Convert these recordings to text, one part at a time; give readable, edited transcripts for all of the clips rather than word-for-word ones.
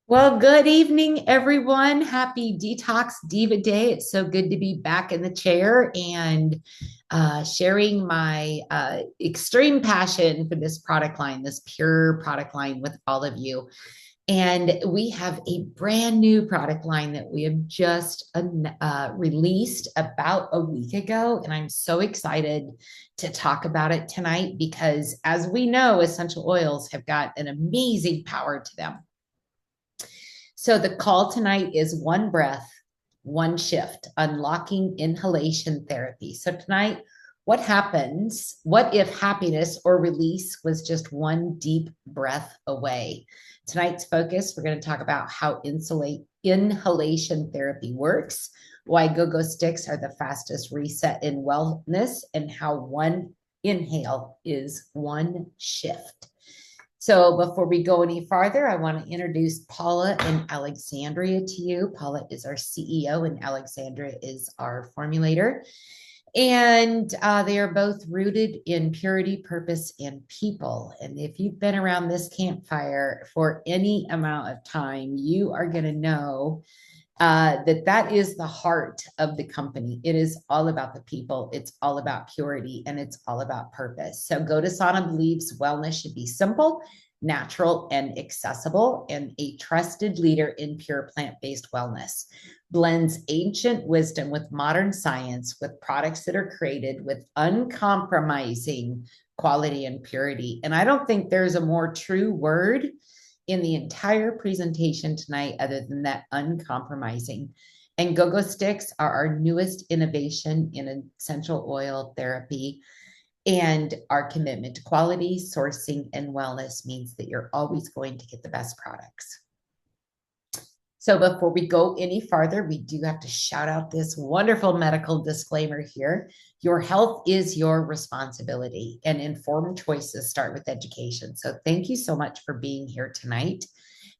Well, good evening, everyone. Happy Detox Diva Day. It's so good to be back in the chair and sharing my extreme passion for this product line, this pure product line with all of you. And we have a brand new product line that we have just released about a week ago. And I'm so excited to talk about it tonight because, as we know, essential oils have got an amazing power to them. So the call tonight is one breath, one shift, unlocking inhalation therapy. So tonight, what happens? What if happiness or release was just one deep breath away? Tonight's focus, we're going to talk about how inhalation therapy works, why go-go sticks are the fastest reset in wellness, and how one inhale is one shift. So before we go any farther, I want to introduce Paula and Alexandria to you. Paula is our CEO and Alexandria is our formulator. And they are both rooted in purity, purpose, and people. And if you've been around this campfire for any amount of time, you are going to know that is the heart of the company. It is all about the people. It's all about purity and it's all about purpose. So Go to Sauna believes wellness should be simple, natural, and accessible, and a trusted leader in pure plant-based wellness. Blends ancient wisdom with modern science with products that are created with uncompromising quality and purity. And I don't think there's a more true word in the entire presentation tonight other than that uncompromising. And go-go sticks are our newest innovation in essential oil therapy. And our commitment to quality, sourcing, and wellness means that you're always going to get the best products. So before we go any farther, we do have to shout out this wonderful medical disclaimer here. Your health is your responsibility, and informed choices start with education. So thank you so much for being here tonight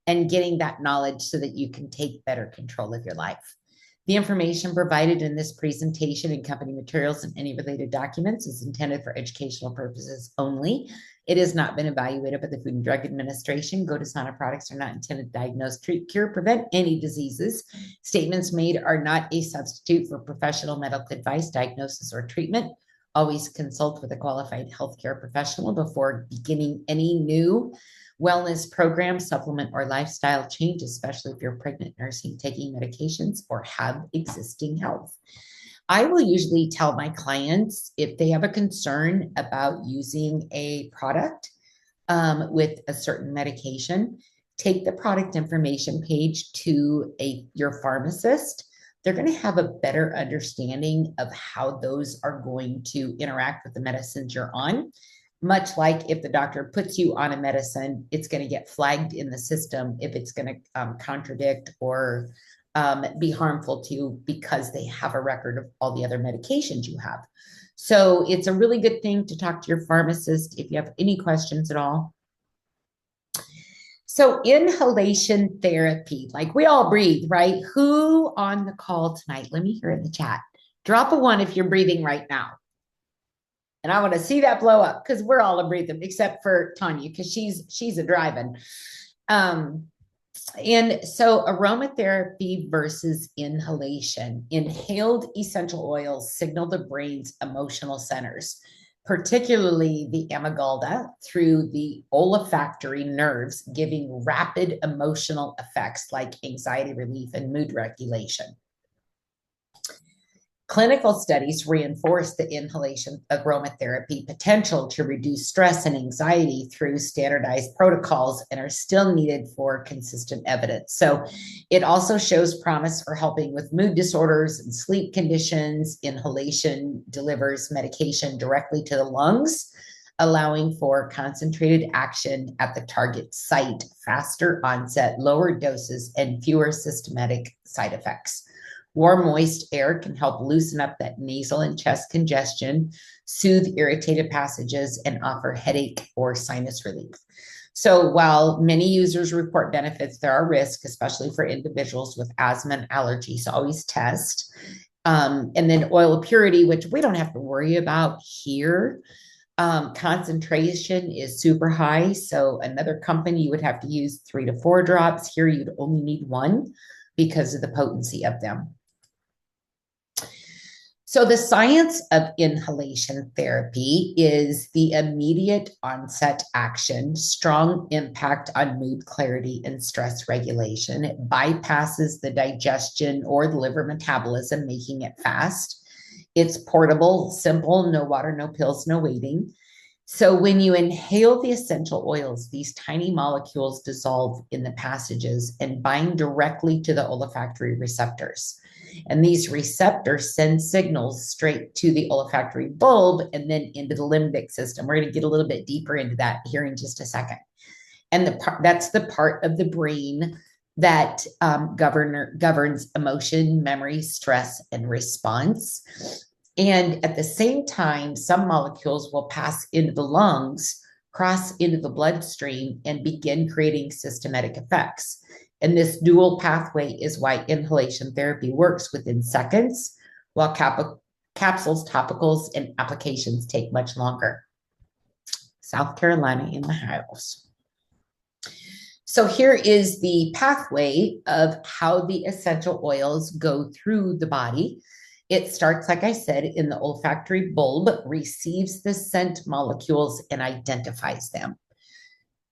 and getting that knowledge so that you can take better control of your life. The information provided in this presentation and company materials and any related documents is intended for educational purposes only. It has not been evaluated by the Food and Drug Administration. Go to Sauna products are not intended to diagnose, treat, cure, prevent any diseases. Statements made are not a substitute for professional medical advice, diagnosis, or treatment. Always consult with a qualified healthcare professional before beginning any new wellness program, supplement, or lifestyle change, especially if you're pregnant, nursing, taking medications, or have existing health. I will usually tell my clients if they have a concern about using a product with a certain medication, take the product information page to your pharmacist. They're going to have a better understanding of how those are going to interact with the medicines you're on. Much like if the doctor puts you on a medicine, it's going to get flagged in the system if it's going to contradict or be harmful to you because they have a record of all the other medications you have. So it's a really good thing to talk to your pharmacist if you have any questions at all. So inhalation therapy, like we all breathe, right? Who on the call tonight? Let me hear in the chat. Drop a one if you're breathing right now. And I want to see that blow up because we're all a breathing, except for Tanya, because she's a driving. And so aromatherapy versus inhalation. Inhaled essential oils signal the brain's emotional centers, particularly the amygdala through the olfactory nerves, giving rapid emotional effects like anxiety relief and mood regulation. Clinical studies reinforce the inhalation aromatherapy potential to reduce stress and anxiety through standardized protocols and are still needed for consistent evidence. So it also shows promise for helping with mood disorders and sleep conditions. Inhalation delivers medication directly to the lungs, allowing for concentrated action at the target site, faster onset, lower doses, and fewer systematic side effects. Warm, moist air can help loosen up that nasal and chest congestion, soothe irritated passages, and offer headache or sinus relief. So while many users report benefits, there are risks, especially for individuals with asthma and allergies. So always test. And then oil purity, which we don't have to worry about here. Concentration is super high. So another company, you would have to use 3 to 4 drops. Here, you'd only need one because of the potency of them. So the science of inhalation therapy is the immediate onset action, strong impact on mood clarity and stress regulation. It bypasses the digestion or the liver metabolism, making it fast. It's portable, simple, no water, no pills, no waiting. So when you inhale the essential oils, these tiny molecules dissolve in the passages and bind directly to the olfactory receptors. And these receptors send signals straight to the olfactory bulb and then into the limbic system. We're going to get a little bit deeper into that here in just a second. And that's the part of the brain that governs emotion, memory, stress, and response. And at the same time, some molecules will pass into the lungs, cross into the bloodstream, and begin creating systemic effects. And this dual pathway is why inhalation therapy works within seconds, while capsules, topicals, and applications take much longer. South Carolina in the house. So here is the pathway of how the essential oils go through the body. It starts, like I said, in the olfactory bulb, receives the scent molecules and identifies them.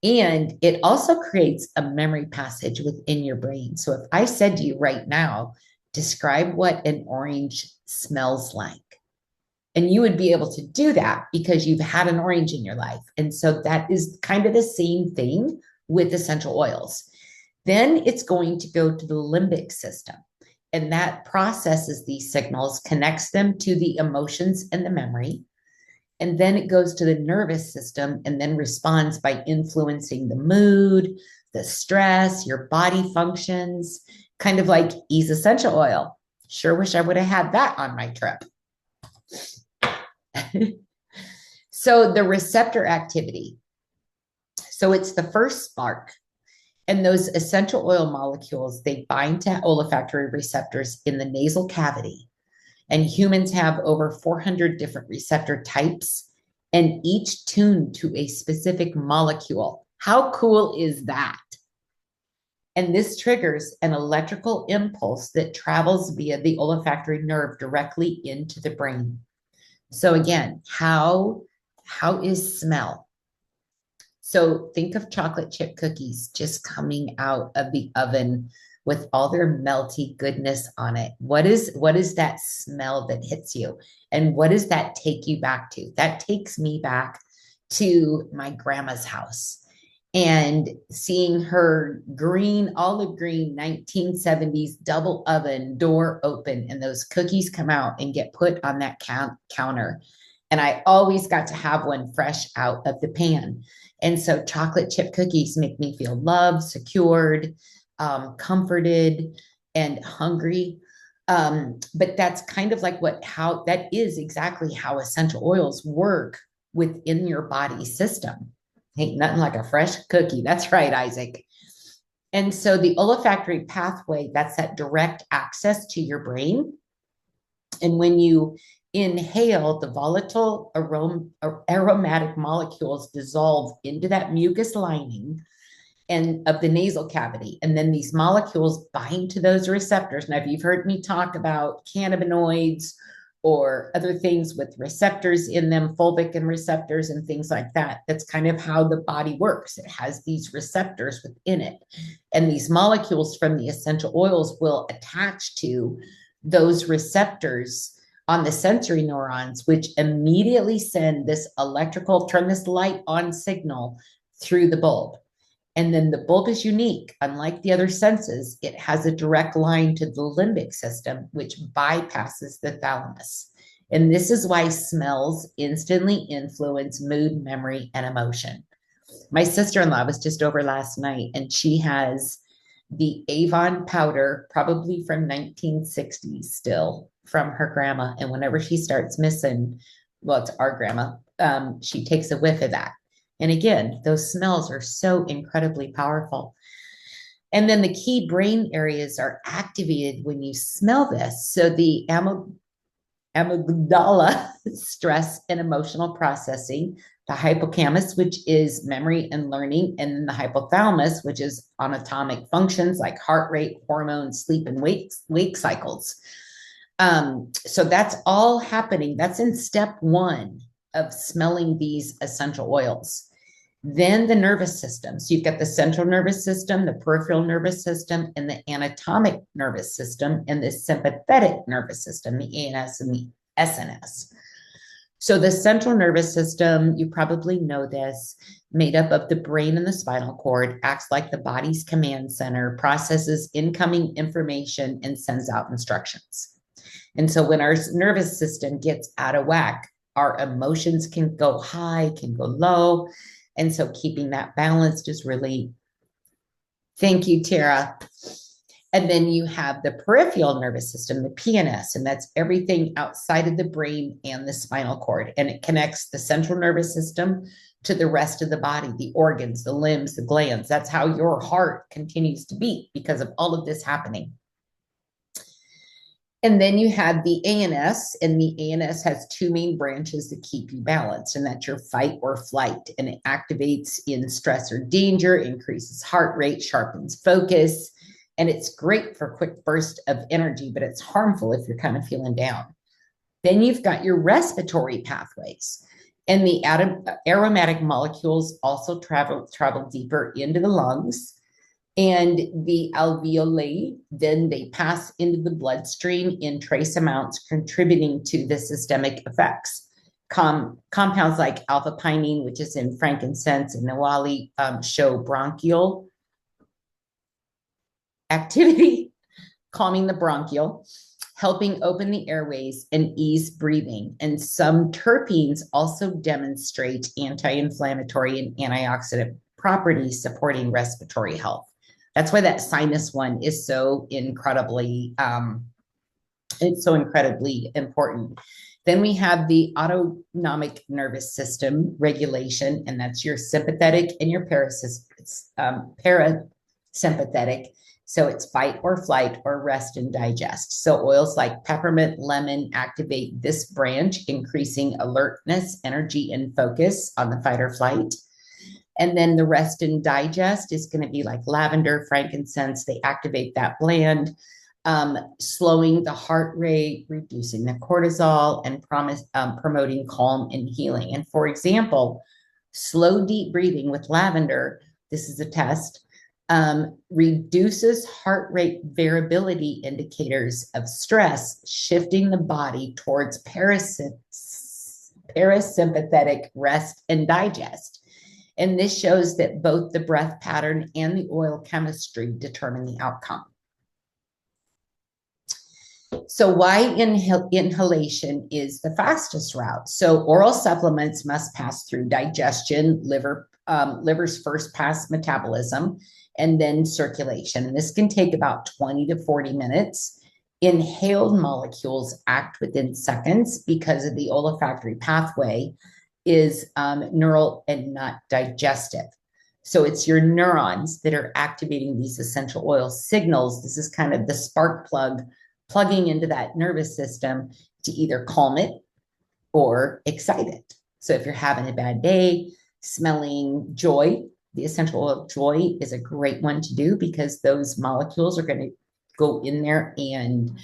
And it also creates a memory passage within your brain. So if I said to you right now, describe what an orange smells like, and you would be able to do that because you've had an orange in your life. And so that is kind of the same thing with essential oils. Then it's going to go to the limbic system. And that processes these signals, connects them to the emotions and the memory. And then it goes to the nervous system and then responds by influencing the mood, the stress, your body functions, kind of like Ease Essential Oil. Sure wish I would have had that on my trip. So the receptor activity. So it's the first spark. And those essential oil molecules, they bind to olfactory receptors in the nasal cavity. And humans have over 400 different receptor types, and each tuned to a specific molecule. How cool is that? And this triggers an electrical impulse that travels via the olfactory nerve directly into the brain. So again, how is smell? So think of chocolate chip cookies just coming out of the oven with all their melty goodness on it. What is that smell that hits you? And what does that take you back to? That takes me back to my grandma's house and seeing her olive green 1970s double oven door open, and those cookies come out and get put on that counter. And I always got to have one fresh out of the pan. And so chocolate chip cookies make me feel loved, secured, comforted, and hungry. But that's kind of like that is exactly how essential oils work within your body system. Ain't nothing like a fresh cookie. That's right, Isaac. And so the olfactory pathway, that's that direct access to your brain. And when you inhale, the volatile aromatic molecules dissolve into that mucus lining and of the nasal cavity. And then these molecules bind to those receptors. Now, if you've heard me talk about cannabinoids or other things with receptors in them, fulvic and receptors and things like that, that's kind of how the body works. It has these receptors within it. And these molecules from the essential oils will attach to those receptors on the sensory neurons, which immediately send this electrical, turn this light on signal through the bulb. And then the bulb is unique. Unlike the other senses, it has a direct line to the limbic system, which bypasses the thalamus. And this is why smells instantly influence mood, memory, and emotion. My sister-in-law was just over last night, and she has the Avon powder, probably from 1960s still, from her grandma. And whenever she starts missing, well, it's our grandma, she takes a whiff of that. And again, those smells are so incredibly powerful. And then the key brain areas are activated when you smell this. So the amygdala, stress and emotional processing, the hippocampus, which is memory and learning, and the hypothalamus, which is anatomic functions like heart rate, hormones, sleep, and wake cycles. So that's all happening. That's in step one of smelling these essential oils. Then the nervous system. So you've got the central nervous system, the peripheral nervous system, and the anatomic nervous system, and the sympathetic nervous system, the ANS and the SNS. So the central nervous system, you probably know this, made up of the brain and the spinal cord, acts like the body's command center, processes incoming information, and sends out instructions. And so when our nervous system gets out of whack, our emotions can go high, can go low. And so keeping that balanced is really, thank you, Tara. And then you have the peripheral nervous system, the PNS, and that's everything outside of the brain and the spinal cord. And it connects the central nervous system to the rest of the body, the organs, the limbs, the glands. That's how your heart continues to beat because of all of this happening. And then you have the ANS, and the ANS has two main branches that keep you balanced, and that's your fight or flight. And it activates in stress or danger, increases heart rate, sharpens focus, and it's great for quick burst of energy, but it's harmful if you're kind of feeling down. Then you've got your respiratory pathways, and the aromatic molecules also travel deeper into the lungs. And the alveoli, then they pass into the bloodstream in trace amounts, contributing to the systemic effects. Compounds like alpha pinene, which is in frankincense and niwali, show bronchial activity, calming the bronchial, helping open the airways and ease breathing. And some terpenes also demonstrate anti-inflammatory and antioxidant properties supporting respiratory health. That's why that sinus one is so incredibly, it's so incredibly important. Then we have the autonomic nervous system regulation, and that's your sympathetic and your parasympathetic. So it's fight or flight or rest and digest. So oils like peppermint, lemon activate this branch, increasing alertness, energy, and focus on the fight or flight. And then the rest and digest is going to be like lavender, frankincense. They activate that gland, slowing the heart rate, reducing the cortisol, and promoting calm and healing. And for example, slow, deep breathing with lavender, this is a test, reduces heart rate variability indicators of stress, shifting the body towards parasympathetic rest and digest. And this shows that both the breath pattern and the oil chemistry determine the outcome. So why inhalation is the fastest route? So oral supplements must pass through digestion, liver's first pass metabolism, and then circulation. And this can take about 20 to 40 minutes. Inhaled molecules act within seconds because of the olfactory pathway is neural and not digestive. So it's your neurons that are activating these essential oil signals. This is kind of the spark plug plugging into that nervous system to either calm it or excite it. So if you're having a bad day, smelling joy, the essential oil of joy is a great one to do because those molecules are going to go in there and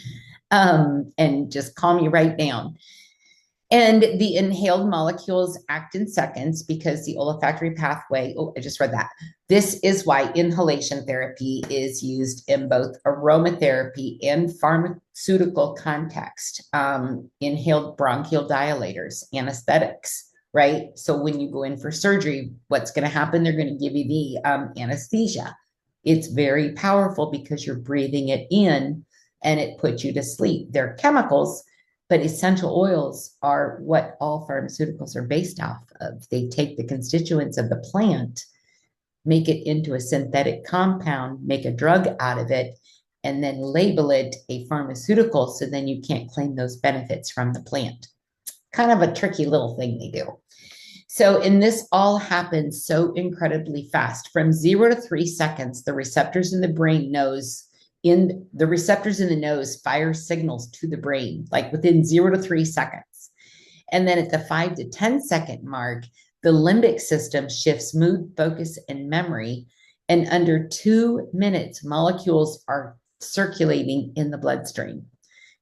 just calm you right down. And the inhaled molecules act in seconds because the olfactory pathway, oh, I just read that. This is why inhalation therapy is used in both aromatherapy and pharmaceutical context. Inhaled bronchial dilators, anesthetics, right? So when you go in for surgery, what's going to happen? They're going to give you the anesthesia. It's very powerful because you're breathing it in and it puts you to sleep. They're chemicals, but essential oils are what all pharmaceuticals are based off of. They take the constituents of the plant, make it into a synthetic compound, make a drug out of it, and then label it a pharmaceutical so then you can't claim those benefits from the plant. Kind of a tricky little thing they do. So, and this all happens so incredibly fast. From 0 to 3 seconds, the receptors in the brain knows in the receptors in the nose fire signals to the brain, like within 0 to 3 seconds. And then at the 5 to 10 second mark, the limbic system shifts mood, focus, and memory. And under 2 minutes, molecules are circulating in the bloodstream.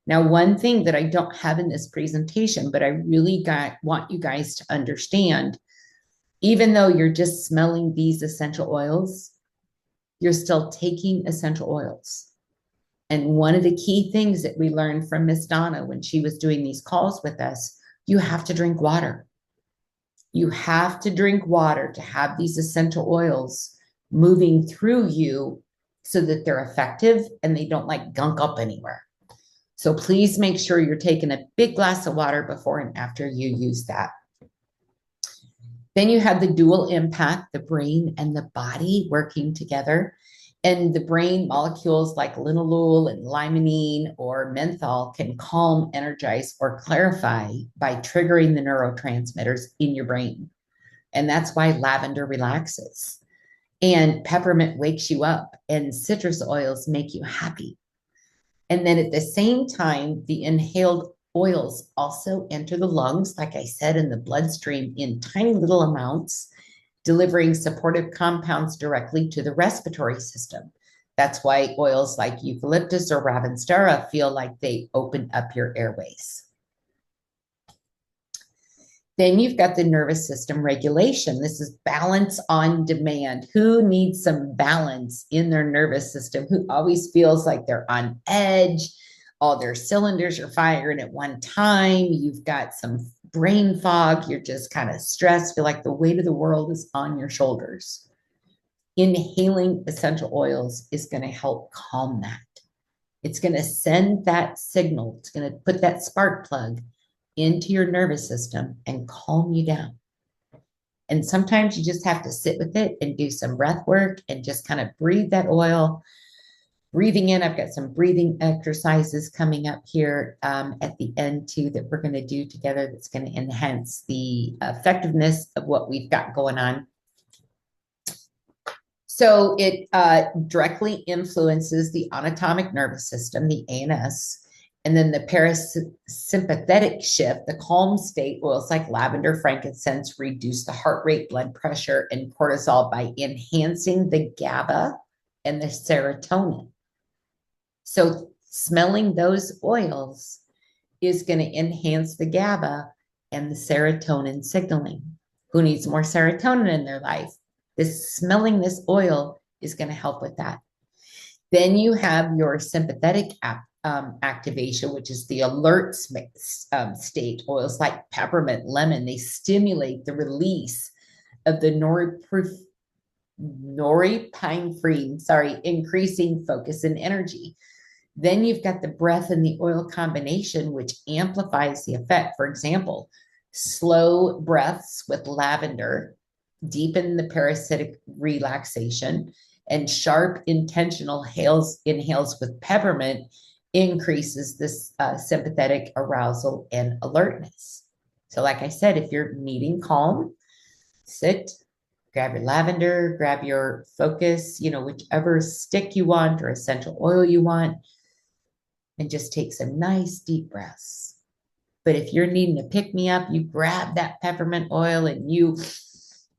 Now, one thing that I don't have in this presentation, but I really want you guys to understand, even though you're just smelling these essential oils, you're still taking essential oils. And one of the key things that we learned from Miss Donna when she was doing these calls with us, you have to drink water. You have to drink water to have these essential oils moving through you so that they're effective and they don't like gunk up anywhere. So please make sure you're taking a big glass of water before and after you use that. Then you have the dual impact, the brain and the body working together. And the brain molecules like linalool and limonene or menthol can calm, energize, or clarify by triggering the neurotransmitters in your brain. And that's why lavender relaxes. And peppermint wakes you up, and citrus oils make you happy. And then at the same time, the inhaled oils also enter the lungs, like I said, in the bloodstream in tiny little amounts, delivering supportive compounds directly to the respiratory system. That's why oils like eucalyptus or ravinstera feel like they open up your airways. Then you've got the nervous system regulation. This is balance on demand. Who needs some balance in their nervous system? Who always feels like they're on edge? All their cylinders are firing at one time. You've got some brain fog. You're just kind of stressed. Feel like the weight of the world is on your shoulders. Inhaling essential oils is going to help calm that. It's going to send that signal. It's going to put that spark plug into your nervous system and calm you down. And sometimes you just have to sit with it and do some breath work and just kind of breathe that oil. Breathing in, I've got some breathing exercises coming up here at the end too that we're going to do together that's going to enhance the effectiveness of what we've got going on. So it directly influences the autonomic nervous system, the ANS, and then the parasympathetic shift, the calm state, oils like lavender, frankincense, reduce the heart rate, blood pressure, and cortisol by enhancing the GABA and the serotonin. So smelling those oils is going to enhance the GABA and the serotonin signaling. Who needs more serotonin in their life? Smelling this oil is going to help with that. Then you have your sympathetic activation, which is the alert state. Oils like peppermint, lemon, they stimulate the release of the norepinephrine, increasing focus and energy. Then you've got the breath and the oil combination, which amplifies the effect. For example, slow breaths with lavender deepen the parasitic relaxation, and sharp, intentional inhales with peppermint increases this sympathetic arousal and alertness. So like I said, if you're needing calm, sit, grab your lavender, grab your focus, whichever stick you want or essential oil you want, and just take some nice deep breaths. But if you're needing to pick me up, you grab that peppermint oil and you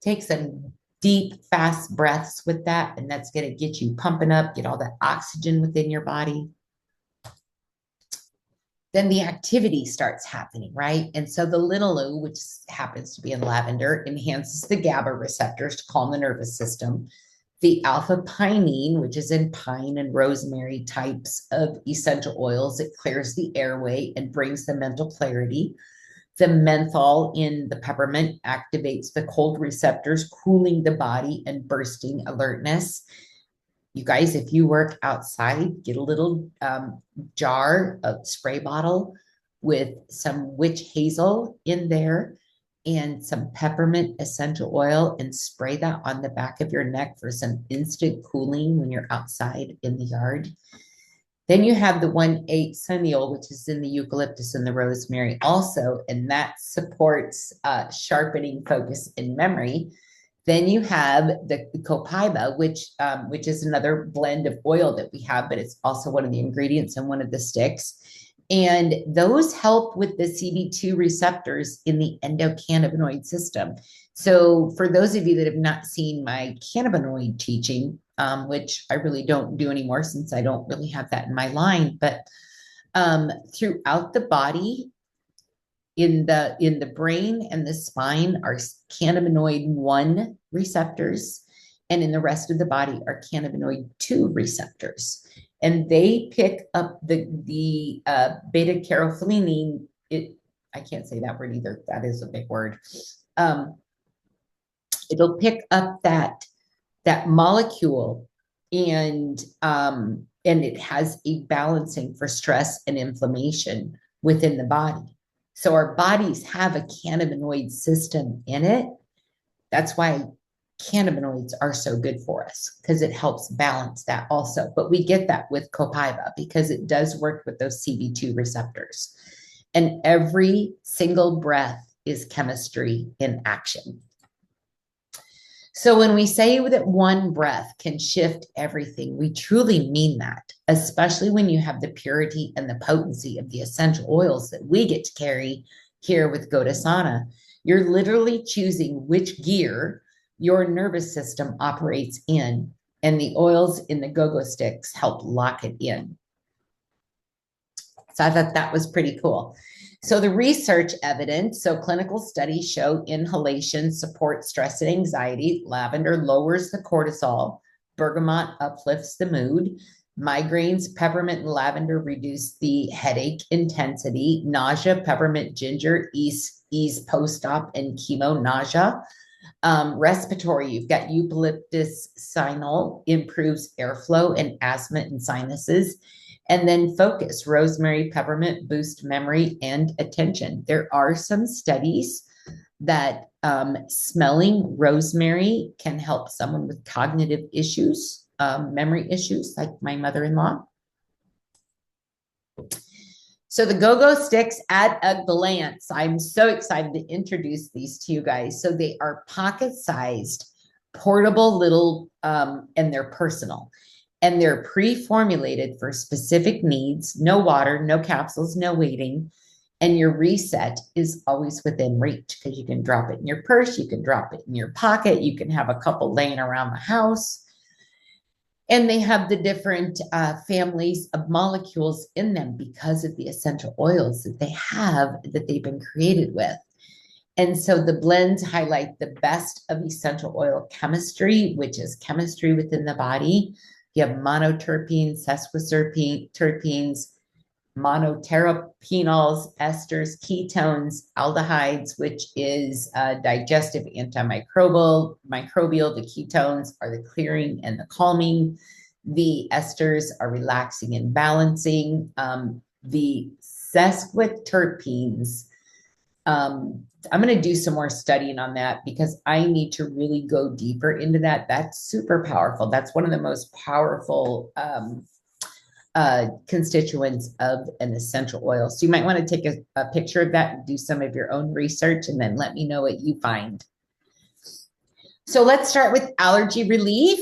take some deep, fast breaths with that, and that's going to get you pumping up, get all that oxygen within your body. Then the activity starts happening, right? And so the linalool, which happens to be in lavender, enhances the GABA receptors to calm the nervous system. The alpha pinene, which is in pine and rosemary types of essential oils, it clears the airway and brings the mental clarity. The menthol in the peppermint activates the cold receptors, cooling the body and bursting alertness. You guys, if you work outside, get a little jar, a spray bottle with some witch hazel in there and some peppermint essential oil and spray that on the back of your neck for some instant cooling when you're outside in the yard. Then you have the 1,8 sunniol, which is in the eucalyptus and the rosemary also, and that supports sharpening focus and memory. Then you have the copaiba, which is another blend of oil that we have, but it's also one of the ingredients in one of the sticks. And those help with the CB2 receptors in the endocannabinoid system. So for those of you that have not seen my cannabinoid teaching, which I really don't do anymore since I don't really have that in my line, but throughout the body, in the brain and the spine are cannabinoid 1 receptors, and in the rest of the body are cannabinoid 2 receptors. And they pick up the beta carotenoid. I can't say that word either. That is a big word. It'll pick up that molecule, and it has a balancing for stress and inflammation within the body. So our bodies have a cannabinoid system in it. That's why cannabinoids are so good for us, because it helps balance that also. But we get that with copaiba because it does work with those CB2 receptors. And every single breath is chemistry in action. So when we say that one breath can shift everything, we truly mean that, especially when you have the purity and the potency of the essential oils that we get to carry here with Godasana. You're literally choosing which gear your nervous system operates in, and the oils in the go-go sticks help lock it in. So I thought that was pretty cool. So the research evidence, so clinical studies show inhalation supports stress and anxiety. Lavender lowers the cortisol. Bergamot uplifts the mood. Migraines, peppermint and lavender reduce the headache intensity. Nausea, peppermint, ginger ease post-op and chemo nausea. Respiratory, you've got eucalyptus sinol, improves airflow and asthma and sinuses. And then focus, rosemary, peppermint, boost memory and attention. There are some studies that smelling rosemary can help someone with cognitive issues, memory issues, like my mother-in-law. So the go-go sticks at a glance. I'm so excited to introduce these to you guys. So they are pocket-sized, portable little, and they're personal. And they're pre-formulated for specific needs, no water, no capsules, no waiting. And your reset is always within reach, because you can drop it in your purse, you can drop it in your pocket, you can have a couple laying around the house. And they have the different families of molecules in them because of the essential oils that they have, that they've been created with. And so the blends highlight the best of essential oil chemistry, which is chemistry within the body. You have monoterpenes, sesquiterpenes, monoterpenols, esters, ketones, aldehydes, which is digestive, antimicrobial. The ketones are the clearing and the calming. The esters are relaxing and balancing. The sesquiterpenes, I'm going to do some more studying on that, because I need to really go deeper into that. That's super powerful. That's one of the most powerful constituents of an essential oil. So you might want to take a picture of that and do some of your own research, and then let me know what you find. So let's start with allergy relief.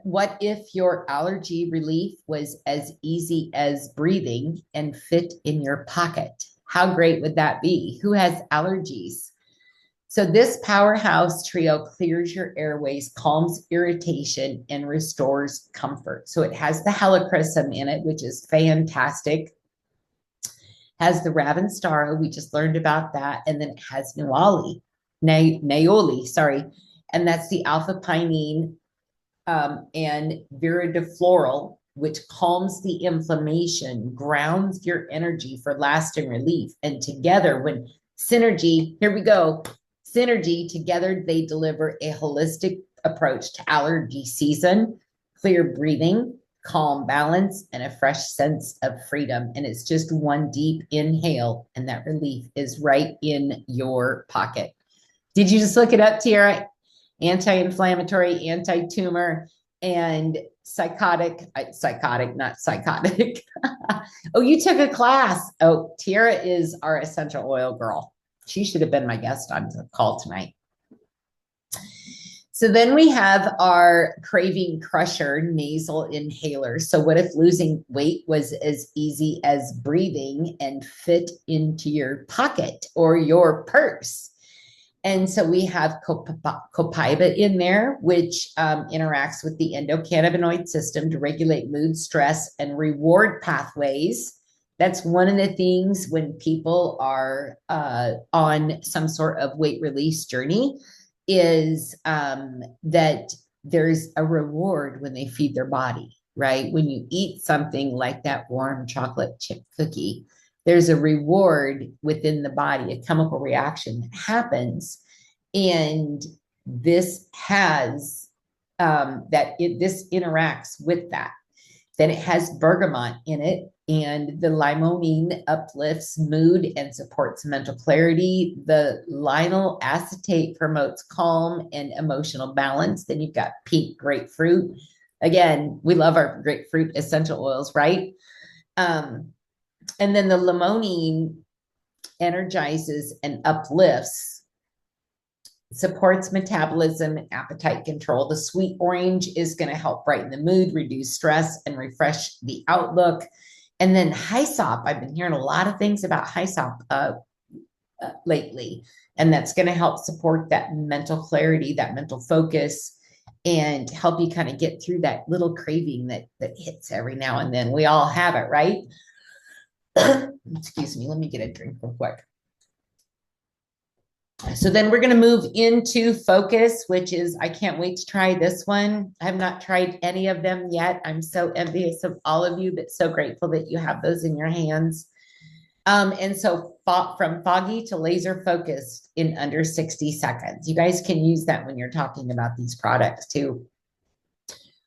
What if your allergy relief was as easy as breathing and fit in your pocket? How great would that be? Who has allergies? So this powerhouse trio clears your airways, calms irritation, and restores comfort. So it has the helichrysum in it, which is fantastic. Has the Ravinstara, we just learned about that. And then it has Naoli, and that's the alpha pinene and viridifloral, which calms the inflammation, grounds your energy for lasting relief. And together, when synergy, here we go, synergy, together they deliver a holistic approach to allergy season, clear breathing, calm balance, and a fresh sense of freedom. And it's just one deep inhale, and that relief is right in your pocket. Did you just look it up, Tiara? Anti-inflammatory, anti-tumor, and not psychotic. Oh, you took a class. Oh, Tiara is our essential oil girl. She should have been my guest on the call tonight. So then we have our craving crusher nasal inhaler. So what if losing weight was as easy as breathing and fit into your pocket or your purse? And so we have copaiba in there, which interacts with the endocannabinoid system to regulate mood, stress, and reward pathways. That's one of the things when people are on some sort of weight release journey is that there's a reward when they feed their body, right? When you eat something like that warm chocolate chip cookie, there's a reward within the body, a chemical reaction that happens. And this has this interacts with that. Then it has bergamot in it, and the limonene uplifts mood and supports mental clarity. The linyl acetate promotes calm and emotional balance. Then you've got pink grapefruit. Again, we love our grapefruit essential oils, right? And then the limonene energizes and uplifts, supports metabolism and appetite control. The sweet orange is going to help brighten the mood, reduce stress, and refresh the outlook. And then hyssop, I've been hearing a lot of things about hyssop lately, and that's going to help support that mental clarity, that mental focus, and help you kind of get through that little craving that hits every now and then. We all have it, right? Excuse me, let me get a drink real quick. So then we're going to move into focus, which is, I can't wait to try this one. I have not tried any of them yet. I'm so envious of all of you, but so grateful that you have those in your hands. And so from foggy to laser focused in under 60 seconds. You guys can use that when you're talking about these products too.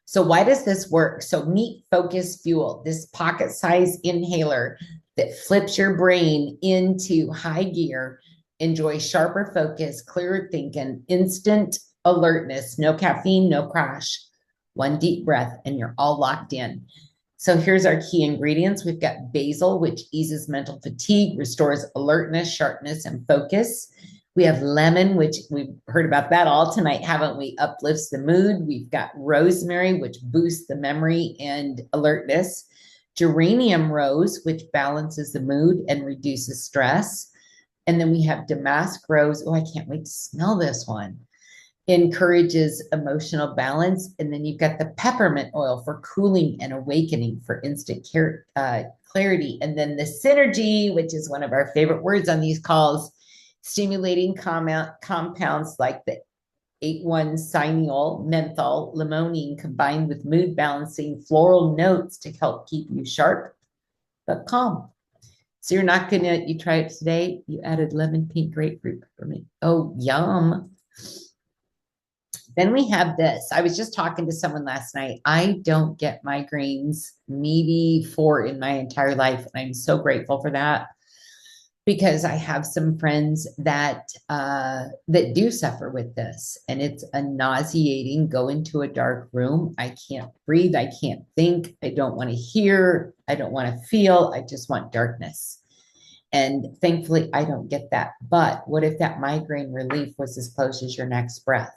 So why does this work? So meet Focus Fuel, this pocket size inhaler that flips your brain into high gear. Enjoy sharper focus, clearer thinking, instant alertness, no caffeine, no crash. One deep breath and you're all locked in. So here's our key ingredients. We've got basil, which eases mental fatigue, restores alertness, sharpness, and focus. We have lemon, which we've heard about that all tonight, haven't we? Uplifts the mood. We've got rosemary, which boosts the memory and alertness. Geranium rose, which balances the mood and reduces stress. And then we have damask rose. Oh, I can't wait to smell this one. Encourages emotional balance. And then you've got the peppermint oil for cooling and awakening for instant clarity. And then the synergy, which is one of our favorite words on these calls, stimulating compounds like the 8-1-cineol, menthol, limonene combined with mood balancing floral notes to help keep you sharp but calm. So you're not going to, you try it today, you added lemon, pink, grapefruit for me. Oh, yum. Then we have this. I was just talking to someone last night. I don't get migraines, maybe 4 in my entire life. And I'm so grateful for that because I have some friends that that do suffer with this. And it's a nauseating, go into a dark room. I can't breathe. I can't think. I don't want to hear. I don't want to feel. I just want darkness. And thankfully, I don't get that. But what if that migraine relief was as close as your next breath?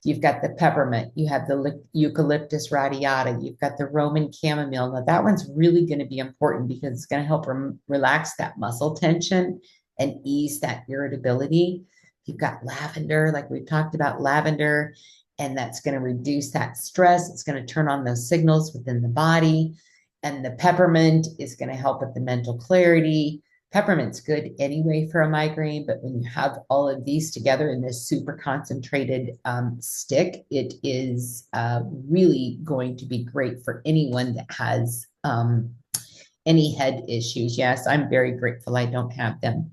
You've got the peppermint, you have the eucalyptus radiata, you've got the Roman chamomile. Now that one's really going to be important because it's going to help relax that muscle tension and ease that irritability. You've got lavender, like we talked about lavender, and that's going to reduce that stress. It's going to turn on those signals within the body. And the peppermint is going to help with the mental clarity. Peppermint's good anyway for a migraine, but when you have all of these together in this super concentrated stick, it is really going to be great for anyone that has any head issues. Yes, I'm very grateful I don't have them.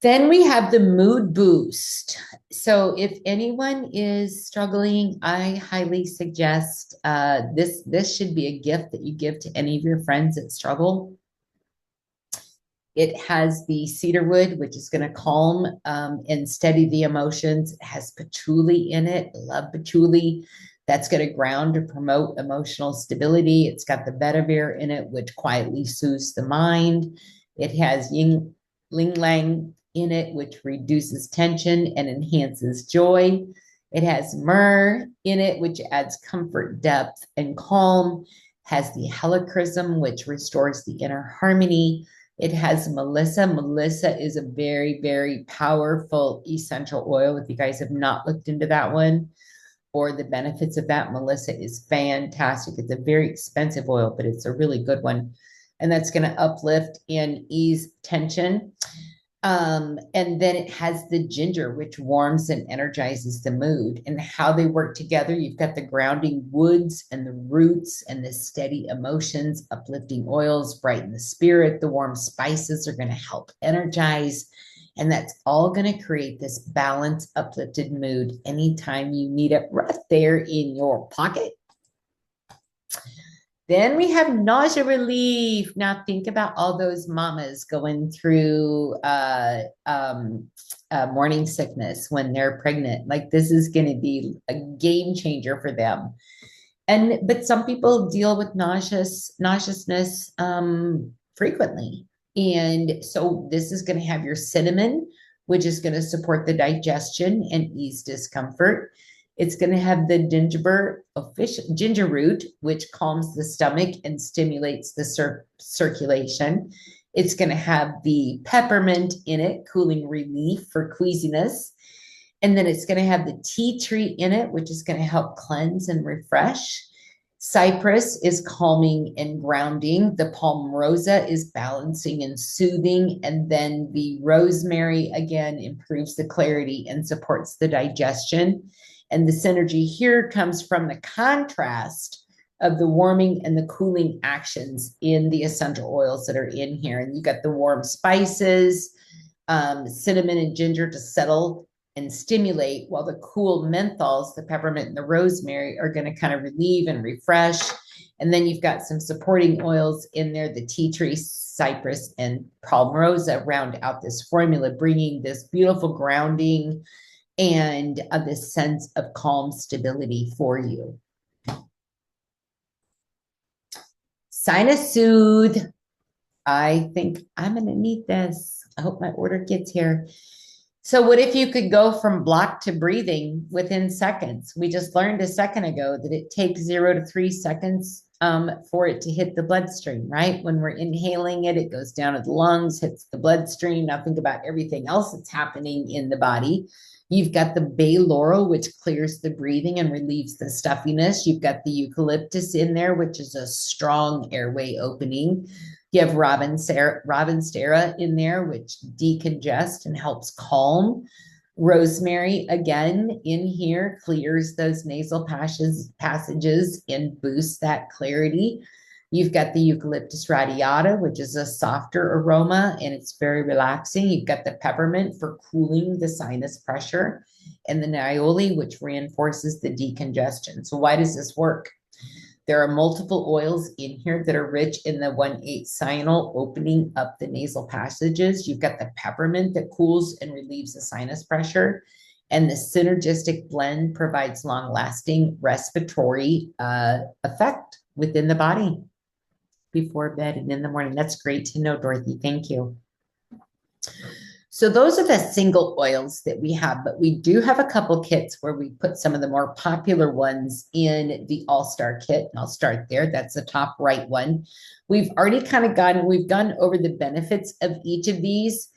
Then we have the mood boost. So if anyone is struggling, I highly suggest this should be a gift that you give to any of your friends that struggle. It has the cedarwood, which is going to calm and steady the emotions. It has patchouli in it. I love patchouli. That's going to ground to promote emotional stability. It's got the vetiver in it, which quietly soothes the mind. It has ying lang in it, which reduces tension and enhances joy. It has myrrh in it, which adds comfort, depth, and calm. Has the helichrysum, which restores the inner harmony. It has Melissa. Melissa is a very, very powerful essential oil. If you guys have not looked into that one or the benefits of that, Melissa is fantastic. It's a very expensive oil, but it's a really good one. And that's going to uplift and ease tension. And then it has the ginger, which warms and energizes the mood, and how they work together. You've got the grounding woods and the roots and the steady emotions. Uplifting oils brighten the spirit. The warm spices are going to help energize. And that's all going to create this balanced, uplifted mood anytime you need it, right there in your pocket. Then we have nausea relief. Now think about all those mamas going through morning sickness when they're pregnant. Like, this is going to be a game changer for them. But some people deal with nauseousness frequently. And so this is going to have your cinnamon, which is going to support the digestion and ease discomfort. It's going to have the ginger root, which calms the stomach and stimulates the circulation. It's going to have the peppermint in it, cooling relief for queasiness. And then it's going to have the tea tree in it, which is going to help cleanse and refresh. Cypress is calming and grounding. The palmarosa is balancing and soothing. And then the rosemary, again, improves the clarity and supports the digestion. And the synergy here comes from the contrast of the warming and the cooling actions in the essential oils that are in here. And you got the warm spices, cinnamon and ginger to settle and stimulate, while the cool menthols, the peppermint and the rosemary, are going to kind of relieve and refresh. And then you've got some supporting oils in there, the tea tree, cypress, and palmarosa round out this formula, bringing this beautiful grounding and this sense of calm stability for you. Sinus Soothe. I think I'm going to need this. I hope my order gets here. So what if you could go from block to breathing within seconds? We just learned a second ago that it takes 0 to 3 seconds for it to hit the bloodstream, right? When we're inhaling it, it goes down to the lungs, hits the bloodstream. Now think about everything else that's happening in the body. You've got the bay laurel, which clears the breathing and relieves the stuffiness. You've got the eucalyptus in there, which is a strong airway opening. You have Ravenstera in there, which decongest and helps calm. Rosemary, again, in here, clears those nasal passages and boosts that clarity. You've got the Eucalyptus radiata, which is a softer aroma, and it's very relaxing. You've got the peppermint for cooling the sinus pressure, and the niaouli, which reinforces the decongestion. So why does this work? There are multiple oils in here that are rich in the 1,8-cyanol, opening up the nasal passages. You've got the peppermint that cools and relieves the sinus pressure. And the synergistic blend provides long-lasting respiratory effect within the body before bed and in the morning. That's great to know, Dorothy. Thank you. So those are the single oils that we have, but we do have a couple kits where we put some of the more popular ones in the All-Star kit. And I'll start there. That's the top right one. We've already we've gone over the benefits of each of these,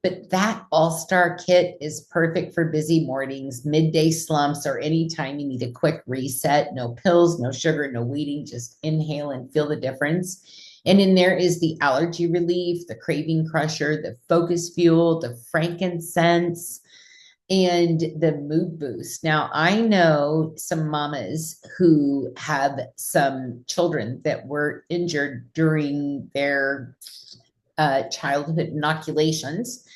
but that All-Star kit is perfect for busy mornings, midday slumps, or anytime you need a quick reset. No pills, no sugar, no waiting, just inhale and feel the difference. And in there is the allergy relief, the craving crusher, the focus fuel, the frankincense, and the mood boost. Now, I know some mamas who have some children that were injured during their childhood inoculations,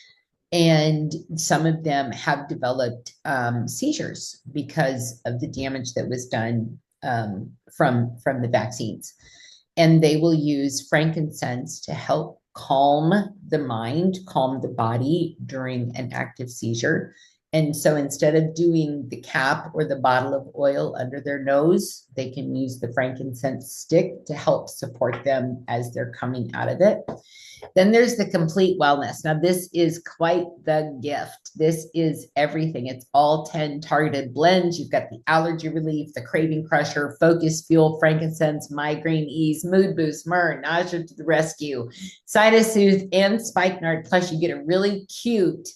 and some of them have developed seizures because of the damage that was done from the vaccines. And they will use frankincense to help calm the mind, calm the body during an active seizure. And so instead of doing the cap or the bottle of oil under their nose, they can use the frankincense stick to help support them as they're coming out of it. Then there's the complete wellness. Now, this is quite the gift. This is everything. It's all 10 targeted blends. You've got the allergy relief, the craving crusher, focus fuel, frankincense, migraine ease, mood boost, myrrh, nausea to the rescue, sinus soothe, and spikenard. Plus, you get a really cute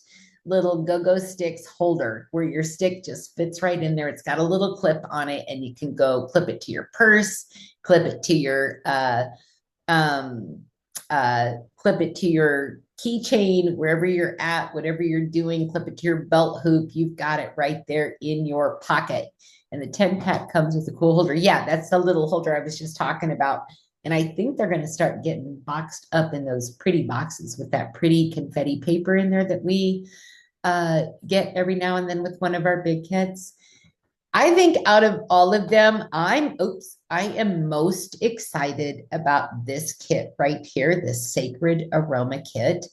little go-go sticks holder where your stick just fits right in there. It's got a little clip on it, and you can go clip it to your purse, clip it to your clip it to your keychain, wherever you're at, whatever you're doing, clip it to your belt hoop. You've got it right there in your pocket. And the 10 pack comes with a cool holder. Yeah, that's the little holder I was just talking about. And I think they're going to start getting boxed up in those pretty boxes with that pretty confetti paper in there that we get every now and then with one of our big kits. I think out of all of them, I am most excited about this kit right here, this Sacred Aroma Kit.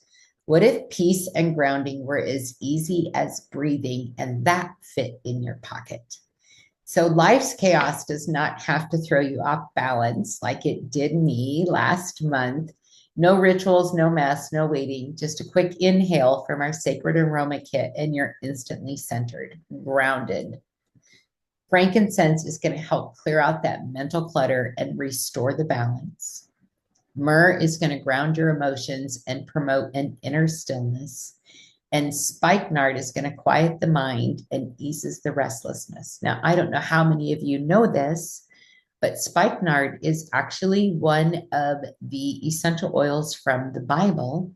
What if peace and grounding were as easy as breathing and that fit in your pocket? So life's chaos does not have to throw you off balance like it did me last month. No rituals, no mess, no waiting, just a quick inhale from our Sacred Aroma Kit and you're instantly centered, grounded. Frankincense is going to help clear out that mental clutter and restore the balance. Myrrh is going to ground your emotions and promote an inner stillness. And spikenard is going to quiet the mind and eases the restlessness. Now, I don't know how many of you know this, but spikenard is actually one of the essential oils from the Bible.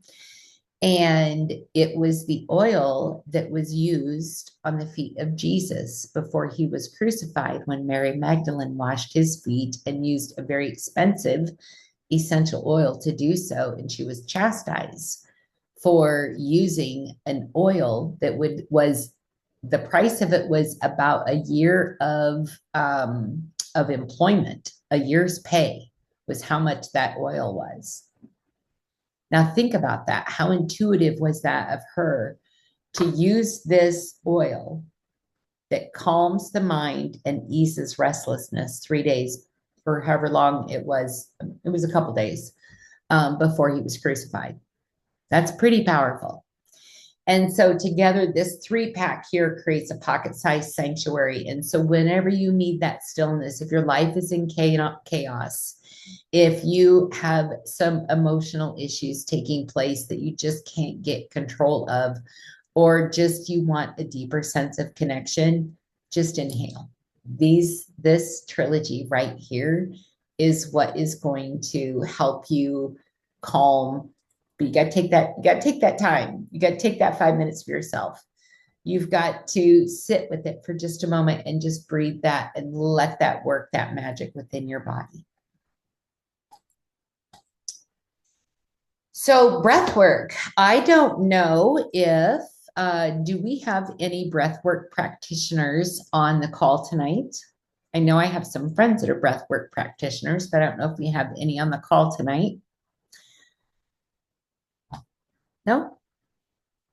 And it was the oil that was used on the feet of Jesus before he was crucified, when Mary Magdalene washed his feet and used a very expensive essential oil to do so. And she was chastised for using an oil that was the price of it was about a year of employment, a year's pay was how much that oil was. Now think about that. How intuitive was that of her to use this oil that calms the mind and eases restlessness 3 days, for however long it was. It was a couple days before he was crucified. That's pretty powerful. And so together, this 3-pack here creates a pocket-sized sanctuary. And so whenever you need that stillness, if your life is in chaos, if you have some emotional issues taking place that you just can't get control of, or just you want a deeper sense of connection, just inhale. This trilogy right here is what is going to help you calm. But you got to take that time. You got to take that 5 minutes for yourself. You've got to sit with it for just a moment and just breathe that and let that work, that magic within your body. So breath work. I don't know if, do we have any breath work practitioners on the call tonight? I know I have some friends that are breath work practitioners, but I don't know if we have any on the call tonight. No?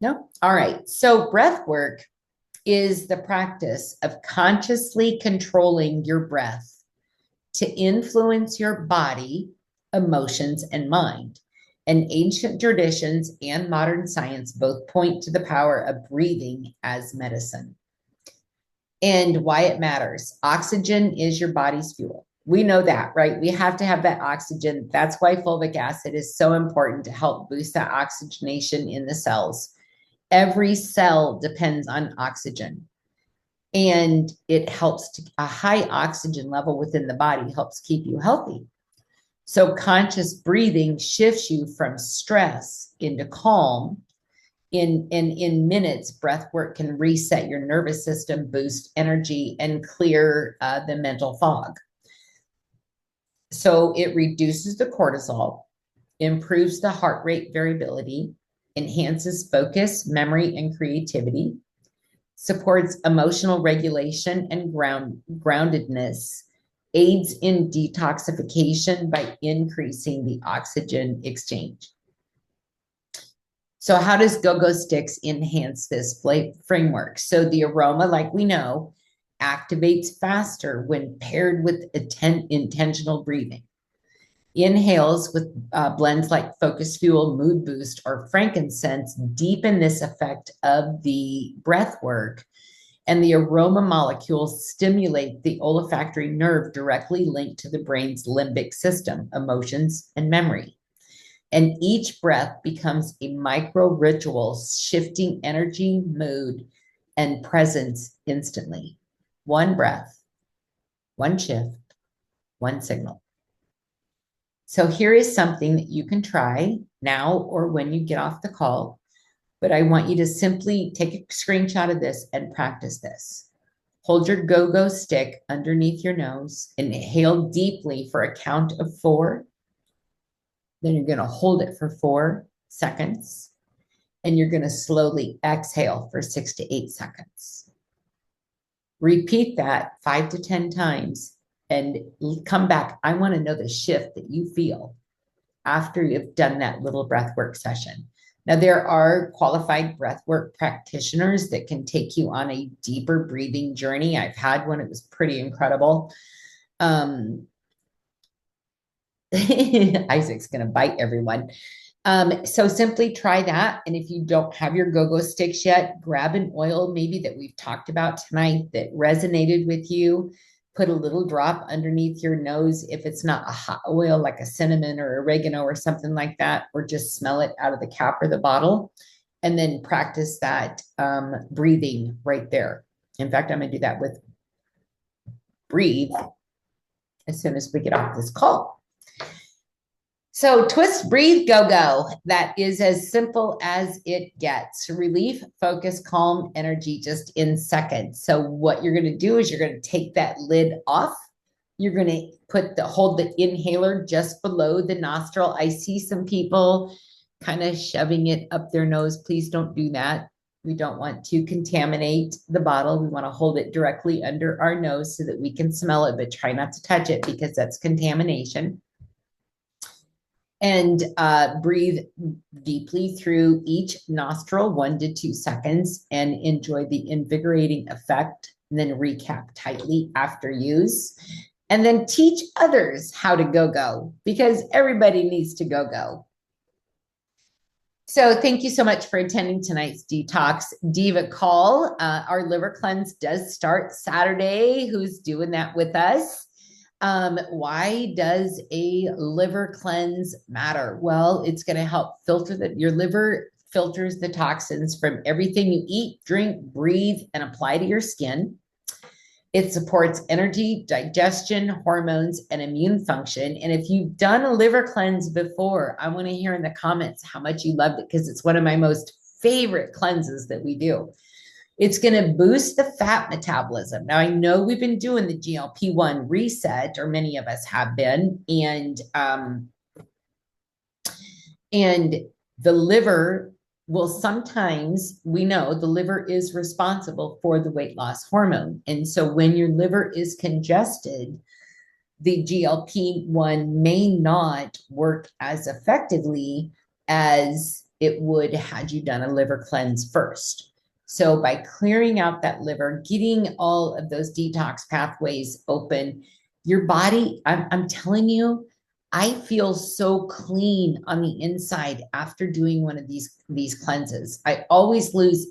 No? All right. So breath work is the practice of consciously controlling your breath to influence your body, emotions, and mind. And ancient traditions and modern science both point to the power of breathing as medicine. And why it matters. Oxygen is your body's fuel. We know that, right? We have to have that oxygen. That's why fulvic acid is so important to help boost that oxygenation in the cells. Every cell depends on oxygen. And it helps to a high oxygen level within the body helps keep you healthy. So conscious breathing shifts you from stress into calm. In minutes, breath work can reset your nervous system, boost energy, and clear the mental fog. So it reduces the cortisol, improves the heart rate variability, enhances focus, memory, and creativity, supports emotional regulation and groundedness, aids in detoxification by increasing the oxygen exchange. So how does go-go sticks enhance this framework? So the aroma, like we know, activates faster when paired with intentional breathing. Inhales with blends like Focus Fuel, Mood Boost, or frankincense deepen this effect of the breath work, and the aroma molecules stimulate the olfactory nerve directly linked to the brain's limbic system, emotions, and memory. And each breath becomes a micro ritual, shifting energy, mood, and presence instantly. One breath, one shift, one signal. So here is something that you can try now or when you get off the call. But I want you to simply take a screenshot of this and practice this. Hold your go-go stick underneath your nose, inhale deeply for a count of 4. Then you're going to hold it for 4 seconds. And you're going to slowly exhale for 6 to 8 seconds. Repeat that 5 to 10 times and come back. I want to know the shift that you feel after you've done that little breath work session. Now, there are qualified breathwork practitioners that can take you on a deeper breathing journey. I've had one, it was pretty incredible. Isaac's going to bite everyone. So simply try that. And if you don't have your go-go sticks yet, grab an oil maybe that we've talked about tonight that resonated with you. Put a little drop underneath your nose if it's not a hot oil like a cinnamon or oregano or something like that, or just smell it out of the cap or the bottle, and then practice that breathing right there. In fact, I'm going to do that with breathe as soon as we get off this call. So twist, breathe, go, go. That is as simple as it gets. Relief, focus, calm, energy just in seconds. So what you're going to do is you're going to take that lid off. You're going to hold the inhaler just below the nostril. I see some people kind of shoving it up their nose. Please don't do that. We don't want to contaminate the bottle. We want to hold it directly under our nose so that we can smell it, but try not to touch it because that's contamination. And breathe deeply through each nostril, 1 to 2 seconds, and enjoy the invigorating effect. And then recap tightly after use. And then teach others how to go, because everybody needs to go. So thank you so much for attending tonight's Detox Diva call. Our liver cleanse does start Saturday. Who's doing that with us? Why does a liver cleanse matter? Well, it's going to help filter your liver filters the toxins from everything you eat, drink, breathe, and apply to your skin. It supports energy, digestion, hormones, and immune function. And if you've done a liver cleanse before, I want to hear in the comments how much you loved it, because it's one of my most favorite cleanses that we do. It's going to boost the fat metabolism. Now, I know we've been doing the GLP-1 reset, or many of us have been, and the liver will sometimes, we know the liver is responsible for the weight loss hormone. And so when your liver is congested, the GLP-1 may not work as effectively as it would had you done a liver cleanse first. So by clearing out that liver, getting all of those detox pathways open, your body, I'm telling you, I feel so clean on the inside after doing one of these cleanses. I always lose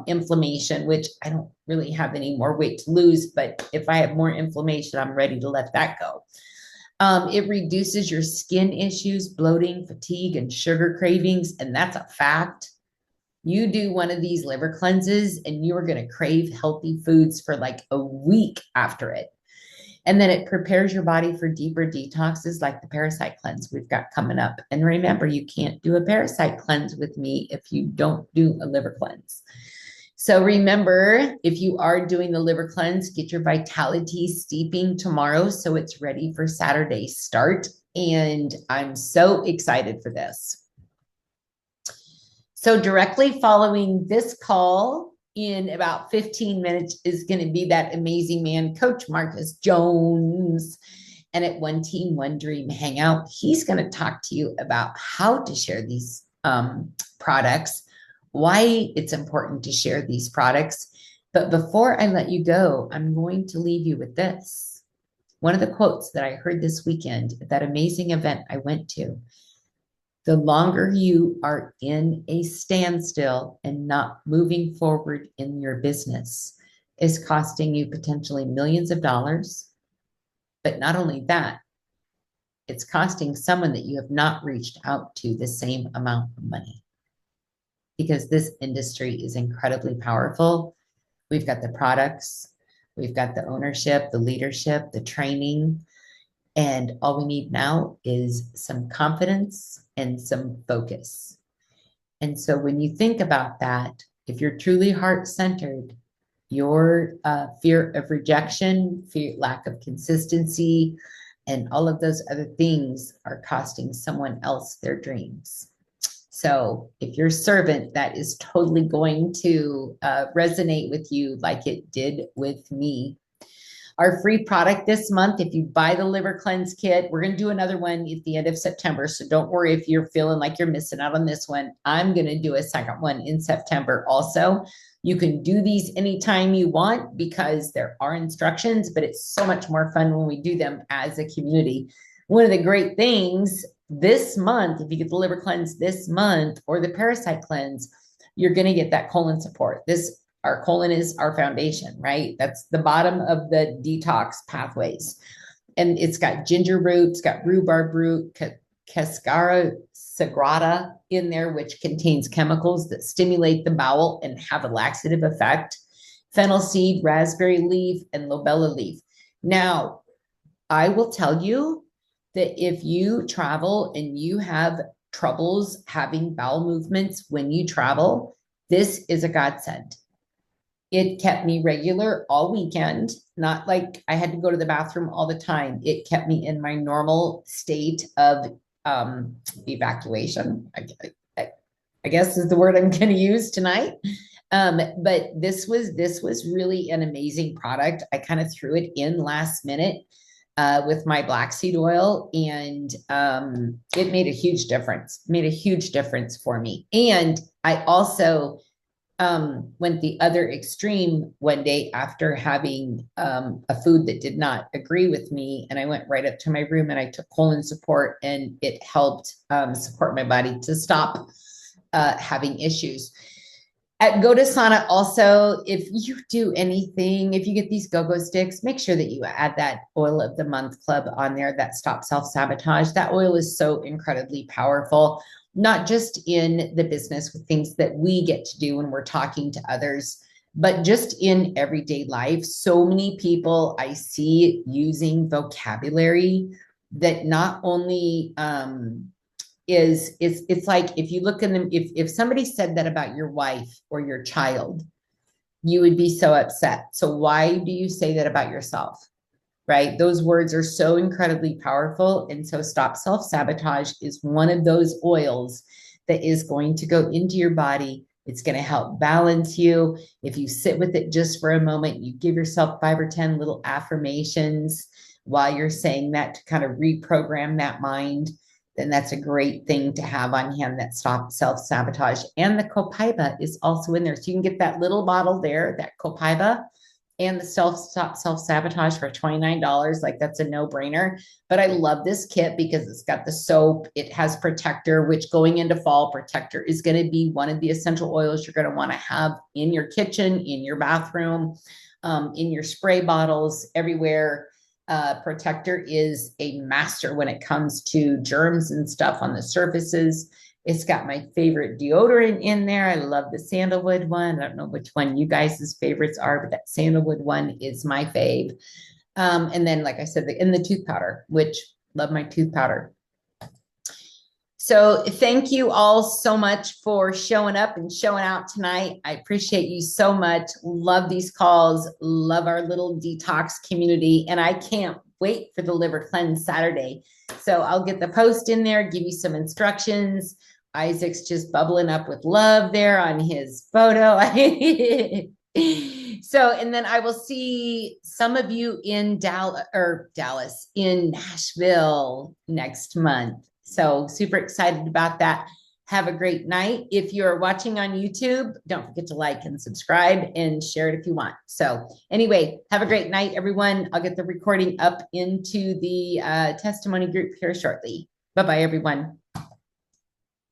inflammation, which I don't really have any more weight to lose, but if I have more inflammation, I'm ready to let that go. It reduces your skin issues, bloating, fatigue, and sugar cravings, and that's a fact. You do one of these liver cleanses and you are going to crave healthy foods for like a week after it. And then it prepares your body for deeper detoxes like the parasite cleanse we've got coming up. And remember, you can't do a parasite cleanse with me if you don't do a liver cleanse. So remember, if you are doing the liver cleanse, get your Vitality steeping tomorrow so it's ready for Saturday's start. And I'm so excited for this. So directly following this call in about 15 minutes is going to be that amazing man, Coach Marcus Jones. And at One Team, One Dream Hangout, he's going to talk to you about how to share these products, why it's important to share these products. But before I let you go, I'm going to leave you with this. One of the quotes that I heard this weekend at that amazing event I went to: the longer you are in a standstill and not moving forward in your business is costing you potentially millions of dollars. But not only that, it's costing someone that you have not reached out to the same amount of money, because this industry is incredibly powerful. We've got the products, we've got the ownership, the leadership, the training, and all we need now is some confidence and some focus. And so when you think about that, if you're truly heart-centered, your fear of rejection, fear, lack of consistency, and all of those other things are costing someone else their dreams. So if you're a servant, that is totally going to resonate with you like it did with me. Our free product this month, if you buy the liver cleanse kit, we're going to do another one at the end of September. So don't worry if you're feeling like you're missing out on this one. I'm going to do a second one in September also. You can do these anytime you want because there are instructions, but it's so much more fun when we do them as a community. One of the great things this month, if you get the liver cleanse this month or the parasite cleanse, you're going to get that colon support. Our colon is our foundation, right? That's the bottom of the detox pathways. And it's got ginger root, it's got rhubarb root, cascara sagrada in there, which contains chemicals that stimulate the bowel and have a laxative effect. Fennel seed, raspberry leaf, and lobella leaf. Now, I will tell you that if you travel and you have troubles having bowel movements when you travel, this is a godsend. It kept me regular all weekend, not like I had to go to the bathroom all the time. It kept me in my normal state of evacuation, I guess is the word I'm going to use tonight. But this was really an amazing product. I kind of threw it in last minute with my black seed oil, and it made a huge difference for me. And I also went the other extreme one day after having a food that did not agree with me. And I went right up to my room and I took colon support, and it helped support my body to stop having issues. At Go to Sauna also, if you do anything, if you get these go-go sticks, make sure that you add that oil of the month club on there, that stop self-sabotage. That oil is so incredibly powerful, not just in the business with things that we get to do when we're talking to others, but just in everyday life. So many people I see using vocabulary that not only it's like, if you look in them, if somebody said that about your wife or your child, you would be so upset. So why do you say that about yourself? Right? Those words are so incredibly powerful. And so stop self-sabotage is one of those oils that is going to go into your body. It's going to help balance you. If you sit with it just for a moment, you give yourself 5 or 10 little affirmations while you're saying that to kind of reprogram that mind, then that's a great thing to have on hand that stops self-sabotage. And the copaiba is also in there. So you can get that little bottle there, that copaiba, and the self-sabotage for $29. Like, that's a no-brainer. But I love this kit because it's got the soap. It has protector, which going into fall, protector is going to be one of the essential oils you're going to want to have in your kitchen, in your bathroom, in your spray bottles, everywhere. Protector is a master when it comes to germs and stuff on the surfaces. It's got my favorite deodorant in there. I love the sandalwood one. I don't know which one you guys' favorites are, but that sandalwood one is my fave. And then, like I said, the tooth powder, which love my tooth powder. So thank you all so much for showing up and showing out tonight. I appreciate you so much. Love these calls. Love our little detox community. And I can't wait for the liver cleanse Saturday. So I'll get the post in there, give you some instructions. Isaac's just bubbling up with love there on his photo. So, and then I will see some of you in Dallas, in Nashville next month. So super excited about that. Have a great night. If you're watching on YouTube, don't forget to like and subscribe and share it if you want. So, anyway, have a great night, everyone. I'll get the recording up into the testimony group here shortly. Bye bye, everyone.